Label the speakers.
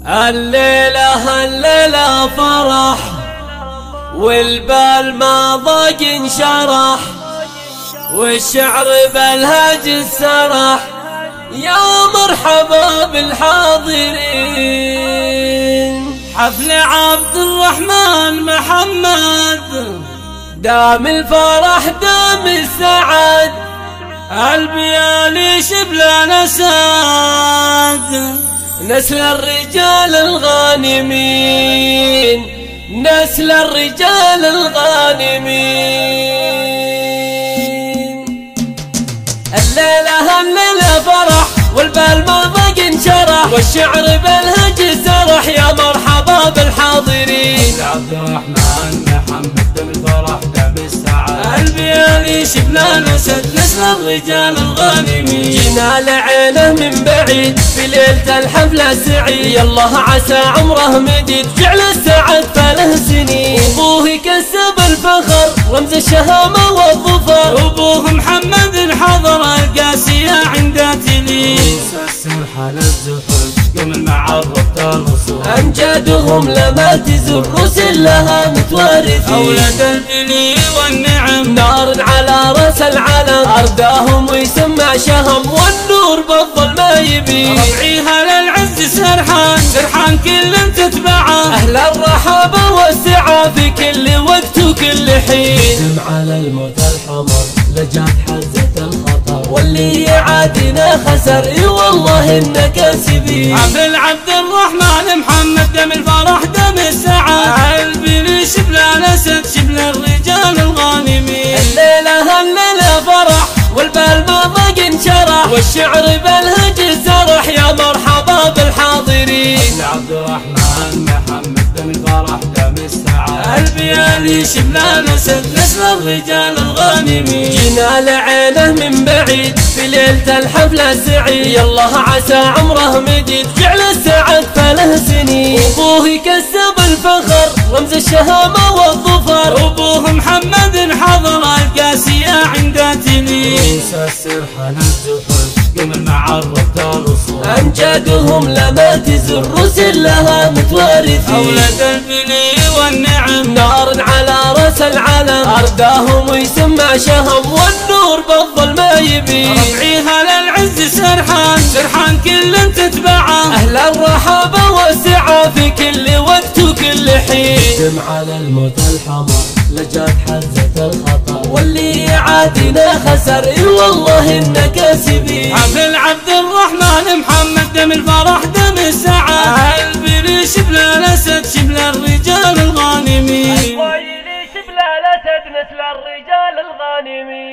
Speaker 1: الليلة فرح والبال ما ضاق انشرح، والشعر بالهاج سرح. يا مرحبا بالحاضرين،
Speaker 2: حفل عبد الرحمن محمد،
Speaker 1: دام الفرح دام السعد.
Speaker 2: البيالي شبل نساد،
Speaker 1: نسل الرجال الغانمين، نسل الرجال الغانمين. الليلة فرح والبال ما ضاق انشرح، والشعر بالهج سرح. يا مرحبا بالحاضرين،
Speaker 2: عبد الرحمن محمد دم الفرح دم السعد.
Speaker 1: البيالي شبنا نسد، نسل الرجال الغانمين. جينا لعينه من بعيد في ليلة الحفلة سعيد، يالله عسى عمره مديد جعل السعد فله سنين. ابوه كسب الفخر رمز الشهامة والظفر،
Speaker 2: ابوه محمد حضر القاسية عند تلين. السرحة للزحف قم المعرف الرسول،
Speaker 1: امجادهم لما تزر رسل لها متوارثين.
Speaker 2: اولاد البلي والنعم
Speaker 1: نار على راس العالم، ارداهم ويسمع شهم والنور بالظل ما يبين.
Speaker 2: ربعيها للعز سرحان، سرحان كل تتبعه.
Speaker 1: اهل الرحابة والسعة في كل وقت وكل حين. دم على الموت الحمر لجات حزة الخطر، واللي يعادينا خسر. اي والله اننا كاسبين.
Speaker 2: حفل عبد الرحمن محمد دم الفرح دم السعد. البلي شبل الاسد شبل الرجال الغانمين.
Speaker 1: الليلة فرح والبال ما ضاق انشرح، والشعر بالهج سرح. يا مرحبا بالحاضرين،
Speaker 2: عبد الرحمن محمد دم الفرح دم السعد.
Speaker 1: البيالي شبنا نسد، نسل الرجال الغانمين. جينا لعينه من بعيد في ليلة الحفلة سعيد، يالله عسى عمره مديد جعل السعد فله سنين. ابوه كسب الفخر رمز الشهامة والظفر،
Speaker 2: ابوه محمد حضر القاسية عند تلين. السرحة للزحف قم المعرف الرسول،
Speaker 1: امجادهم لما تزر رسل لها متوارثين.
Speaker 2: اولاد البلي والنعم
Speaker 1: نار على راس العالم، ارداهم ويسمع شهم والنور بالظل ما يبين.
Speaker 2: ربعيها للعز سرحان، سرحان كل تتبعه.
Speaker 1: اهل الرحابة والسعة في كل وقت وكل حين. دم على الموت الحمر لجات حزة الخطر، واللي يعادينا خسر. اي والله اننا كاسبين.
Speaker 2: حفل عبد الرحمن محمد دم الفرح دم السعد. البلي شبل الاسد شبل الرجال الغانمين.
Speaker 1: البيالي شبل الاسد نسل الرجال الغانمين.